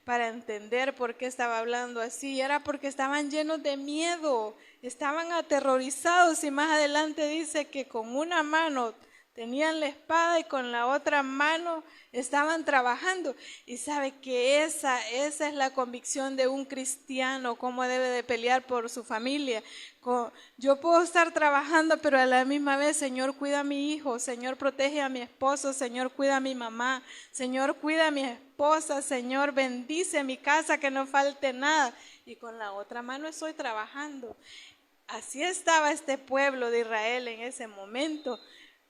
para entender por qué estaba hablando así, era porque estaban llenos de miedo, estaban aterrorizados, y más adelante dice que con una mano tenían la espada y con la otra mano estaban trabajando. Y sabe que esa es la convicción de un cristiano, cómo debe de pelear por su familia. Yo puedo estar trabajando, pero a la misma vez, Señor, cuida a mi hijo, Señor, protege a mi esposo, Señor, cuida a mi mamá, Señor, cuida a mi esposa, Señor, bendice mi casa, que no falte nada. Y con la otra mano estoy trabajando. Así estaba este pueblo de Israel en ese momento.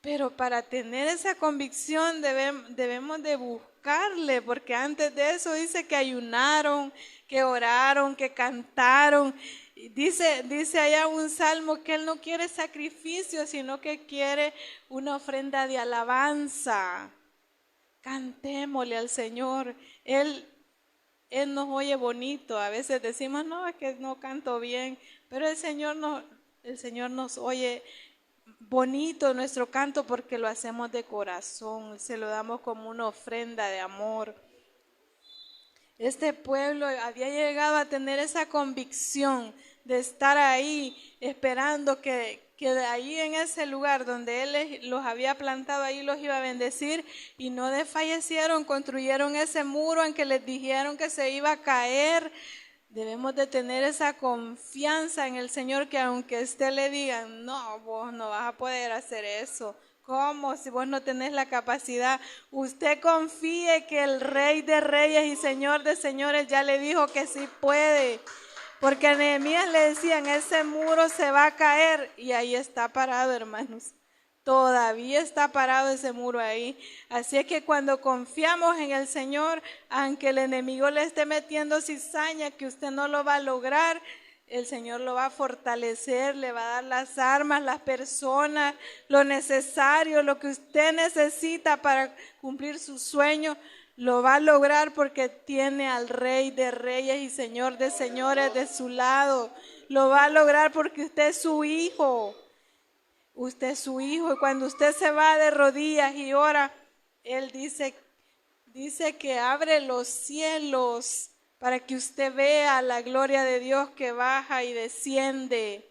Pero para tener esa convicción debemos de buscarle, porque antes de eso dice que ayunaron, que oraron, que cantaron. Dice allá un salmo que Él no quiere sacrificio, sino que quiere una ofrenda de alabanza. Cantémosle al Señor. Él nos oye bonito. A veces decimos, no, es que no canto bien, pero el Señor nos oye bonito nuestro canto porque lo hacemos de corazón, se lo damos como una ofrenda de amor. Este pueblo había llegado a tener esa convicción de estar ahí esperando que de ahí en ese lugar donde Él los había plantado, ahí los iba a bendecir, y no desfallecieron, construyeron ese muro en que les dijeron que se iba a caer. Debemos de tener esa confianza en el Señor, que aunque usted le diga, no, vos no vas a poder hacer eso. ¿Cómo? Si vos no tenés la capacidad. Usted confíe que el Rey de Reyes y Señor de Señores ya le dijo que sí puede. Porque a Nehemías le decían, ese muro se va a caer, y ahí está parado, hermanos. Todavía está parado ese muro ahí. Así es que cuando confiamos en el Señor, aunque el enemigo le esté metiendo cizaña, que usted no lo va a lograr, el Señor lo va a fortalecer, le va a dar las armas, las personas, lo necesario, lo que usted necesita para cumplir su sueño. Lo va a lograr porque tiene al Rey de Reyes y Señor de Señores de su lado. Lo va a lograr porque usted es su hijo. Usted es su hijo, y cuando usted se va de rodillas y ora, Él dice que abre los cielos para que usted vea la gloria de Dios que baja y desciende.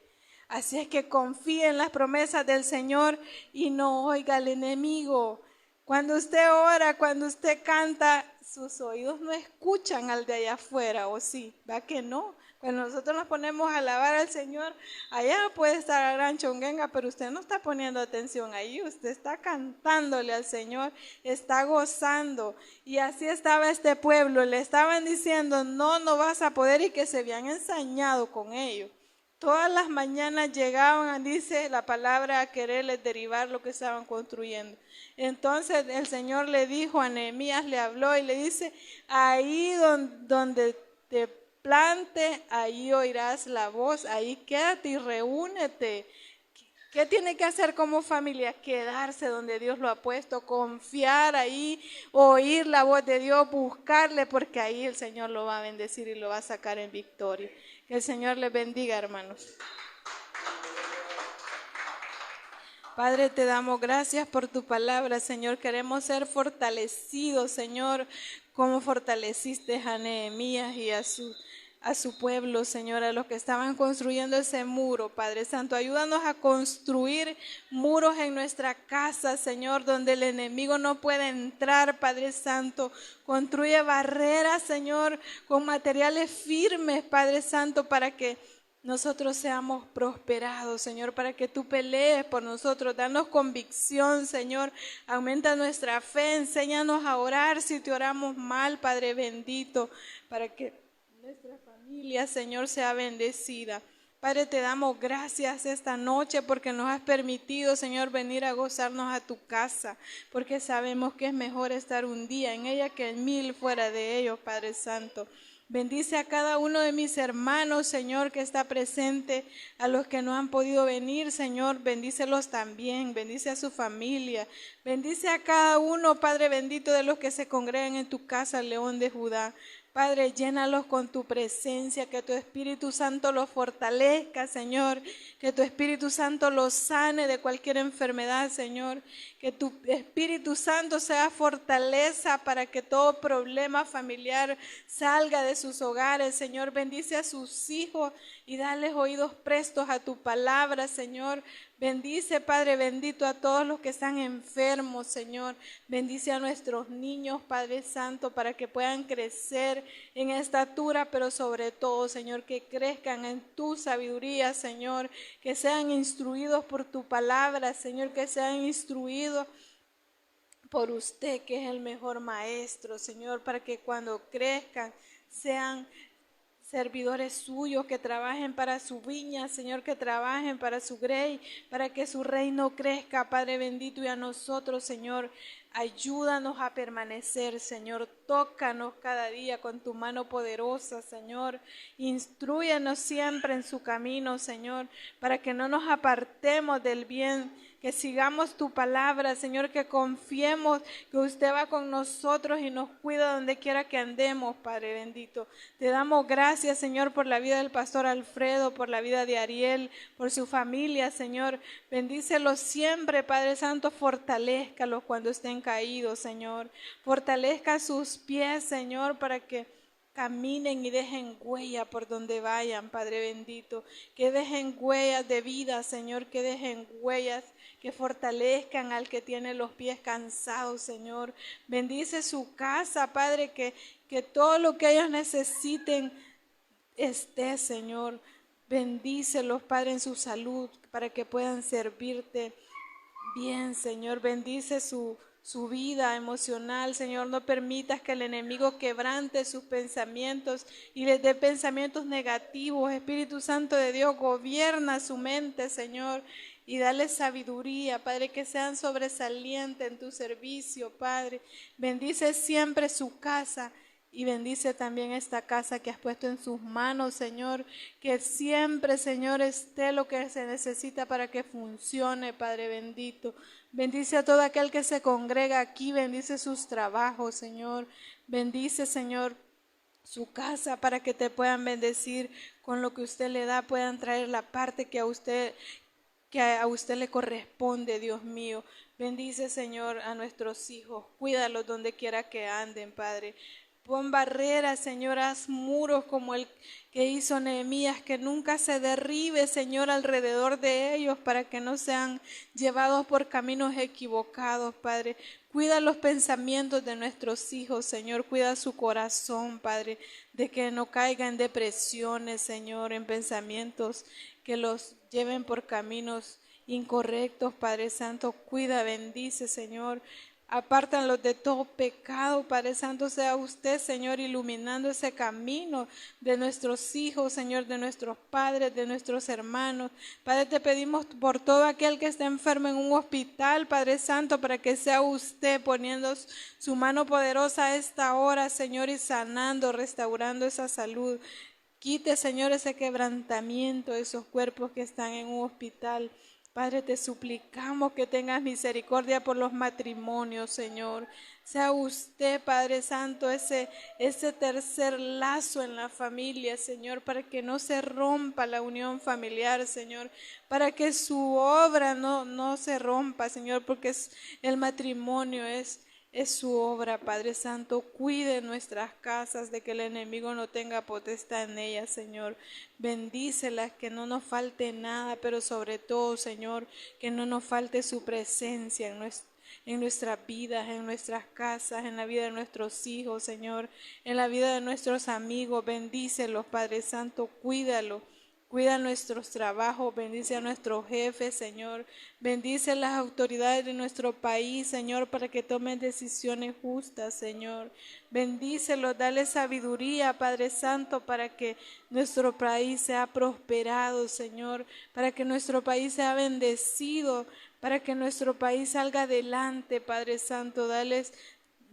Así es que confíe en las promesas del Señor y no oiga al enemigo. Cuando usted ora, cuando usted canta, sus oídos no escuchan al de allá afuera, ¿o sí? ¿Va que no? Cuando nosotros nos ponemos a alabar al Señor, allá puede estar la gran chonguenga, pero usted no está poniendo atención ahí, usted está cantándole al Señor, está gozando. Y así estaba este pueblo, le estaban diciendo, no vas a poder, y que se habían ensañado con ellos. Todas las mañanas llegaban, dice la palabra, a quererles derivar lo que estaban construyendo. Entonces el Señor le dijo a Nehemías, le habló y le dice, ahí donde te plante, ahí oirás la voz, ahí quédate y reúnete. ¿Qué tiene que hacer como familia? Quedarse donde Dios lo ha puesto, confiar ahí, oír la voz de Dios, buscarle, porque ahí el Señor lo va a bendecir y lo va a sacar en victoria. Que el Señor les bendiga, hermanos. Padre, te damos gracias por tu palabra, Señor. Queremos ser fortalecidos, Señor, como fortaleciste a Nehemías y a a su pueblo, Señor, a los que estaban construyendo ese muro, Padre Santo. Ayúdanos a construir muros en nuestra casa, Señor, donde el enemigo no puede entrar, Padre Santo. Construye barreras, Señor, con materiales firmes, Padre Santo, para que nosotros seamos prosperados, Señor, para que tú pelees por nosotros. Danos convicción, Señor. Aumenta nuestra fe. Enséñanos a orar si te oramos mal, Padre bendito, para que nuestra familia, Señor, sea bendecida. Padre, te damos gracias esta noche porque nos has permitido, Señor, venir a gozarnos a tu casa, porque sabemos que es mejor estar un día en ella que 1000 fuera de ellos, Padre Santo. Bendice a cada uno de mis hermanos, Señor, que está presente, a los que no han podido venir, Señor, bendícelos también, bendice a su familia, bendice a cada uno, Padre bendito, de los que se congregan en tu casa, León de Judá. Padre, llénalos con tu presencia, que tu Espíritu Santo los fortalezca, Señor, que tu Espíritu Santo los sane de cualquier enfermedad, Señor, que tu Espíritu Santo sea fortaleza para que todo problema familiar salga de sus hogares, Señor. Bendice a sus hijos y dales oídos prestos a tu palabra, Señor. Bendice, Padre bendito, a todos los que están enfermos, Señor. Bendice a nuestros niños, Padre Santo, para que puedan crecer en estatura, pero sobre todo, Señor, que crezcan en tu sabiduría, Señor, que sean instruidos por tu palabra, Señor, que sean instruidos por usted, que es el mejor maestro, Señor, para que cuando crezcan sean servidores suyos, que trabajen para su viña, Señor, que trabajen para su grey, para que su reino crezca, Padre bendito, y a nosotros, Señor, ayúdanos a permanecer, Señor, tócanos cada día con tu mano poderosa, Señor, instrúyanos siempre en su camino, Señor, para que no nos apartemos del bien, que sigamos tu palabra, Señor, que confiemos que usted va con nosotros y nos cuida donde quiera que andemos, Padre bendito. Te damos gracias, Señor, por la vida del pastor Alfredo, por la vida de Ariel, por su familia, Señor. Bendícelos siempre, Padre Santo, fortalézcalos cuando estén caídos, Señor. Fortalezca sus pies, Señor, para que caminen y dejen huella por donde vayan, Padre bendito. Que dejen huellas de vida, Señor, que dejen huellas que fortalezcan al que tiene los pies cansados, Señor. Bendice su casa, Padre, que todo lo que ellos necesiten esté, Señor. Bendícelos, Padre, en su salud, para que puedan servirte bien, Señor. Bendice su vida emocional, Señor. No permitas que el enemigo quebrante sus pensamientos y les dé pensamientos negativos. Espíritu Santo de Dios, gobierna su mente, Señor, y dale sabiduría, Padre, que sean sobresalientes en tu servicio, Padre. Bendice siempre su casa y bendice también esta casa que has puesto en sus manos, Señor. Que siempre, Señor, esté lo que se necesita para que funcione, Padre bendito. Bendice a todo aquel que se congrega aquí, bendice sus trabajos, Señor. Bendice, Señor, su casa para que te puedan bendecir con lo que usted le da, puedan traer la parte que a usted le corresponde, Dios mío. Bendice, Señor, a nuestros hijos, cuídalos donde quiera que anden, Padre. Pon barreras, Señor, haz muros como el que hizo Nehemías, que nunca se derribe, Señor, alrededor de ellos, para que no sean llevados por caminos equivocados, Padre. Cuida los pensamientos de nuestros hijos, Señor, cuida su corazón, Padre, de que no caiga en depresiones, Señor, en pensamientos que los lleven por caminos incorrectos, Padre Santo. Cuida, bendice, Señor. Apártanlos de todo pecado, Padre Santo. Sea usted, Señor, iluminando ese camino de nuestros hijos, Señor, de nuestros padres, de nuestros hermanos. Padre, te pedimos por todo aquel que está enfermo en un hospital, Padre Santo, para que sea usted poniendo su mano poderosa a esta hora, Señor, y sanando, restaurando esa salud. Quite, Señor, ese quebrantamiento de esos cuerpos que están en un hospital. Padre, te suplicamos que tengas misericordia por los matrimonios, Señor. Sea usted, Padre Santo, ese tercer lazo en la familia, Señor, para que no se rompa la unión familiar, Señor, para que su obra no se rompa, Señor, porque el matrimonio es es su obra, Padre Santo. Cuide nuestras casas de que el enemigo no tenga potestad en ellas, Señor. Bendícelas, que no nos falte nada, pero sobre todo, Señor, que no nos falte su presencia en nuestras vidas, en nuestras casas, en la vida de nuestros hijos, Señor, en la vida de nuestros amigos. Bendícelos, Padre Santo, cuídalo. Cuida nuestros trabajos, bendice a nuestros jefes, Señor. Bendice a las autoridades de nuestro país, Señor, para que tomen decisiones justas, Señor. Bendícelos, dale sabiduría, Padre Santo, para que nuestro país sea prosperado, Señor, para que nuestro país sea bendecido, para que nuestro país salga adelante, Padre Santo.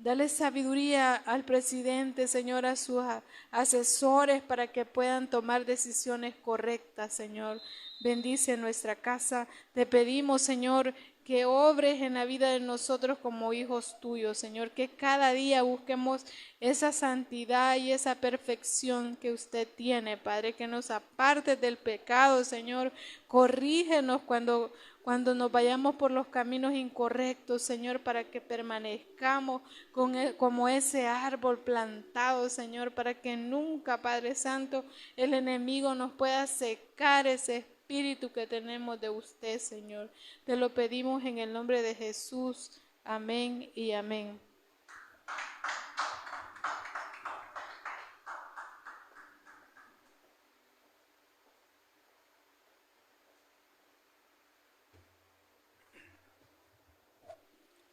Dale sabiduría al presidente, Señor, a sus asesores para que puedan tomar decisiones correctas, Señor. Bendice nuestra casa. Te pedimos, Señor, que obres en la vida de nosotros como hijos tuyos, Señor, que cada día busquemos esa santidad y esa perfección que usted tiene, Padre, que nos aparte del pecado, Señor. Corrígenos cuando nos vayamos por los caminos incorrectos, Señor, para que permanezcamos como ese árbol plantado, Señor, para que nunca, Padre Santo, el enemigo nos pueda secar ese espíritu que tenemos de usted, Señor. Te lo pedimos en el nombre de Jesús. Amén y amén.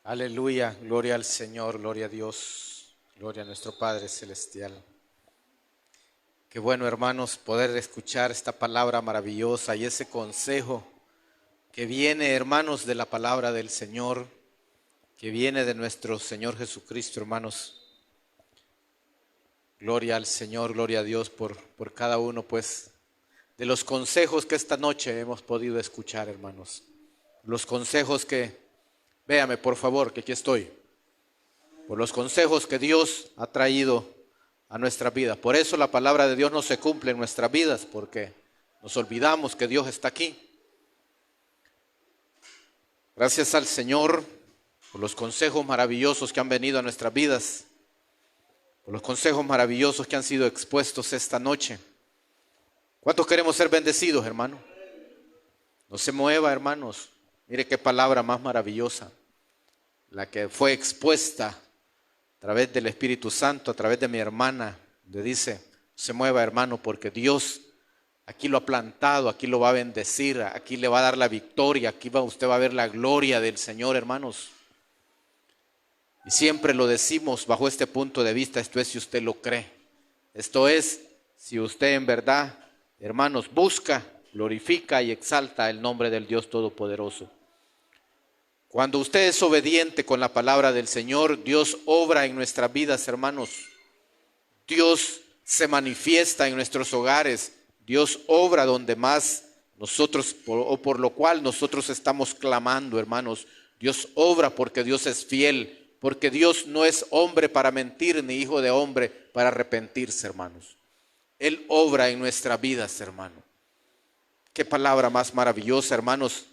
Aleluya, gloria al Señor, gloria a Dios, gloria a nuestro Padre Celestial. Qué bueno, hermanos, poder escuchar esta palabra maravillosa y ese consejo que viene, hermanos, de la palabra del Señor, que viene de nuestro Señor Jesucristo, hermanos. Gloria al Señor, gloria a Dios por cada uno, pues, de los consejos que esta noche hemos podido escuchar, hermanos. Los consejos que, véame por favor, que aquí estoy, por los consejos que Dios ha traído a nuestra vida. Por eso la palabra de Dios no se cumple en nuestras vidas, porque nos olvidamos que Dios está aquí. Gracias al Señor por los consejos maravillosos que han venido a nuestras vidas, por los consejos maravillosos que han sido expuestos esta noche. ¿Cuántos queremos ser bendecidos, hermano? No se mueva, hermanos. Mire qué palabra más maravillosa, la que fue expuesta a través del Espíritu Santo, a través de mi hermana, le dice: no se mueva, hermano, porque Dios aquí lo ha plantado, aquí lo va a bendecir, aquí le va a dar la victoria, aquí usted va a ver la gloria del Señor, hermanos. Y siempre lo decimos bajo este punto de vista, esto es si usted lo cree. Esto es si usted en verdad, hermanos, busca, glorifica y exalta el nombre del Dios Todopoderoso. Cuando usted es obediente con la palabra del Señor, Dios obra en nuestras vidas, hermanos. Dios se manifiesta en nuestros hogares. Dios obra donde más nosotros, o por lo cual nosotros estamos clamando, hermanos. Dios obra porque Dios es fiel, porque Dios no es hombre para mentir, ni hijo de hombre para arrepentirse, hermanos. Él obra en nuestras vidas, hermano. Qué palabra más maravillosa, hermanos.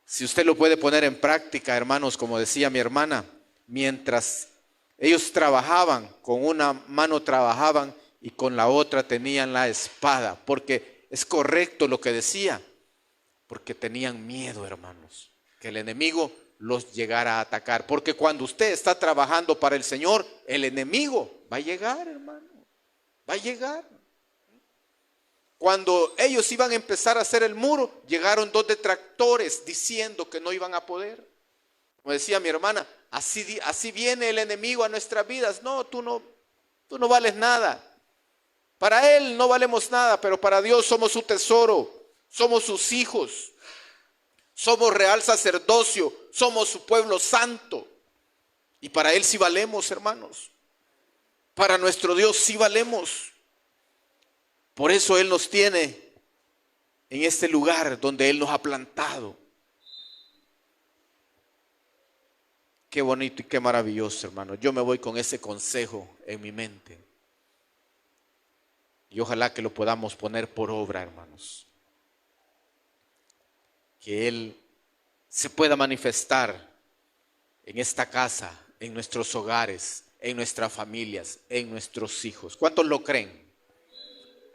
Si usted lo puede poner en práctica, hermanos, como decía mi hermana, mientras ellos trabajaban, con una mano trabajaban y con la otra tenían la espada, porque es correcto lo que decía, porque tenían miedo, hermanos, que el enemigo los llegara a atacar, porque cuando usted está trabajando para el Señor, el enemigo va a llegar, hermano, va a llegar. Cuando ellos iban a empezar a hacer el muro, llegaron 2 detractores diciendo que no iban a poder. Como decía mi hermana, así viene el enemigo a nuestras vidas. No, tú no vales nada. Para él no valemos nada, pero para Dios somos su tesoro, somos sus hijos, somos real sacerdocio, somos su pueblo santo. Y para él sí valemos, hermanos. Para nuestro Dios sí valemos. Por eso Él nos tiene en este lugar donde Él nos ha plantado. Qué bonito y qué maravilloso, hermano. Yo me voy con ese consejo en mi mente. Y ojalá que lo podamos poner por obra, hermanos. Que Él se pueda manifestar en esta casa, en nuestros hogares, en nuestras familias, en nuestros hijos. ¿Cuántos lo creen?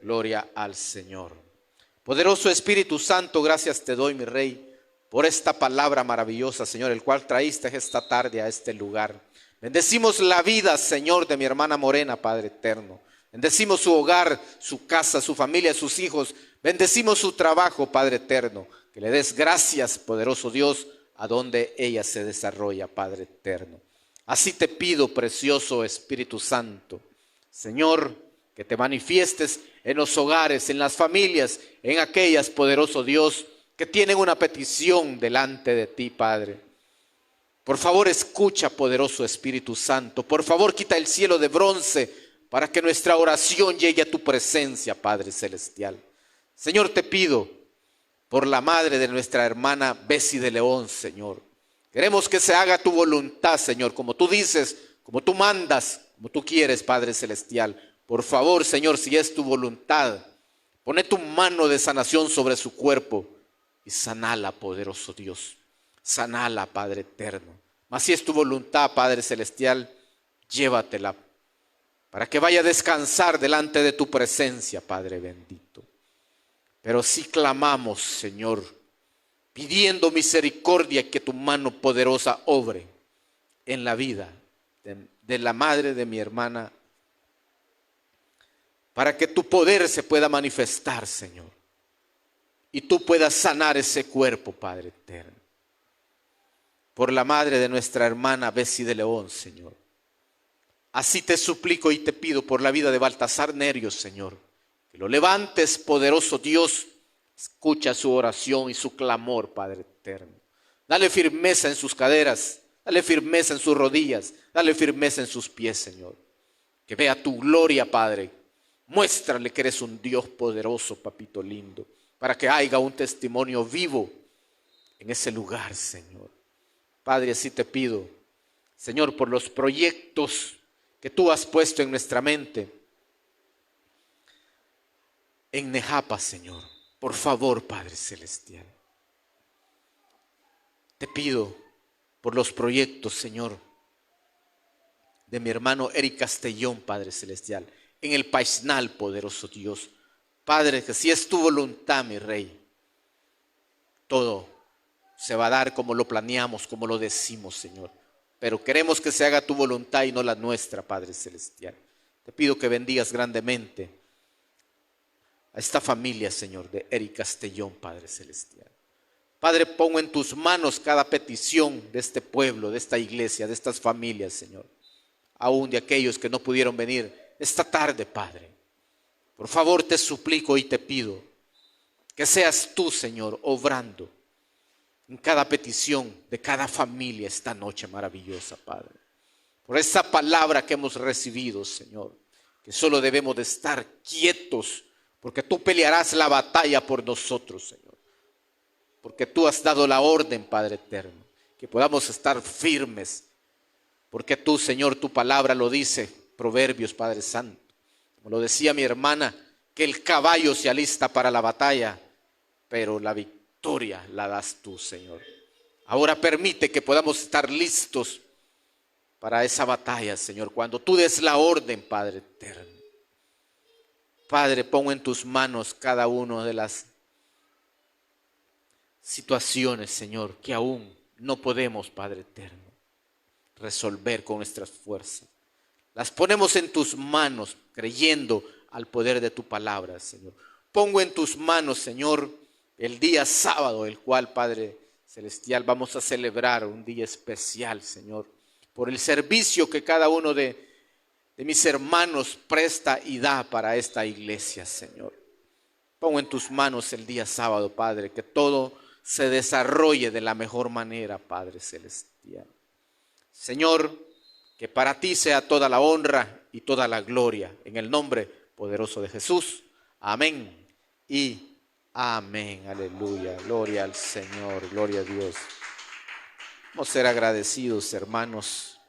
Gloria al Señor. Poderoso Espíritu Santo, gracias te doy, mi Rey, por esta palabra maravillosa, Señor, el cual traíste esta tarde a este lugar. Bendecimos la vida, Señor, de mi hermana Morena, Padre eterno. Bendecimos su hogar, su casa, su familia, sus hijos. Bendecimos su trabajo, Padre eterno. Que le des gracias, poderoso Dios, a donde ella se desarrolla, Padre eterno. Así te pido, precioso Espíritu Santo, Señor, que te manifiestes en los hogares, en las familias, en aquellas, poderoso Dios, que tienen una petición delante de ti, Padre. Por favor, escucha, poderoso Espíritu Santo. Por favor, quita el cielo de bronce para que nuestra oración llegue a tu presencia, Padre celestial. Señor, te pido por la madre de nuestra hermana Bessie de León, Señor. Queremos que se haga tu voluntad, Señor, como tú dices, como tú mandas, como tú quieres, Padre celestial. Por favor, Señor, si es tu voluntad, pone tu mano de sanación sobre su cuerpo y sanala, poderoso Dios. Sanala, Padre eterno. Mas si es tu voluntad, Padre celestial, llévatela para que vaya a descansar delante de tu presencia, Padre bendito. Pero sí clamamos, Señor, pidiendo misericordia, que tu mano poderosa obre en la vida de la madre de mi hermana, para que tu poder se pueda manifestar, Señor, y tú puedas sanar ese cuerpo, Padre eterno. Por la madre de nuestra hermana Bessie de León, Señor. Así te suplico y te pido por la vida de Baltasar Nerio, Señor, que lo levantes, poderoso Dios. Escucha su oración y su clamor, Padre eterno. Dale firmeza en sus caderas, dale firmeza en sus rodillas, dale firmeza en sus pies, Señor. Que vea tu gloria, Padre. Muéstrale que eres un Dios poderoso, papito lindo, para que haya un testimonio vivo en ese lugar, Señor. Padre, así te pido, Señor, por los proyectos que tú has puesto en nuestra mente, en Nejapa, Señor. Por favor, Padre celestial, te pido por los proyectos, Señor, de mi hermano Eric Castellón, Padre celestial, en el Paisnal, poderoso Dios. Padre, que si es tu voluntad, mi Rey, todo se va a dar como lo planeamos, como lo decimos, Señor. Pero queremos que se haga tu voluntad y no la nuestra, Padre celestial. Te pido que bendigas grandemente a esta familia, Señor, de Eric Castellón, Padre celestial. Padre, pongo en tus manos cada petición de este pueblo, de esta iglesia, de estas familias, Señor. Aún de aquellos que no pudieron venir esta tarde, Padre. Por favor, te suplico y te pido que seas tú, Señor, obrando en cada petición de cada familia esta noche maravillosa, Padre. Por esa palabra que hemos recibido, Señor, que solo debemos de estar quietos, porque tú pelearás la batalla por nosotros, Señor. Porque tú has dado la orden, Padre eterno, que podamos estar firmes. Porque tú, Señor, tu palabra lo dice, Proverbios, Padre Santo. Como lo decía mi hermana, que el caballo se alista para la batalla, pero la victoria la das tú, Señor. Ahora permite que podamos estar listos para esa batalla, Señor, cuando tú des la orden, Padre eterno. Padre, pongo en tus manos cada una de las situaciones, Señor, que aún no podemos, Padre eterno, resolver con nuestras fuerzas. Las ponemos en tus manos, creyendo al poder de tu palabra, Señor. Pongo en tus manos, Señor, el día sábado, el cual, Padre celestial, vamos a celebrar un día especial, Señor, por el servicio que cada uno de mis hermanos presta y da para esta iglesia, Señor. Pongo en tus manos el día sábado, Padre, que todo se desarrolle de la mejor manera, Padre celestial. Señor, que para ti sea toda la honra y toda la gloria, en el nombre poderoso de Jesús. Amén y amén. Aleluya. Gloria al Señor, gloria a Dios. Vamos a ser agradecidos, hermanos.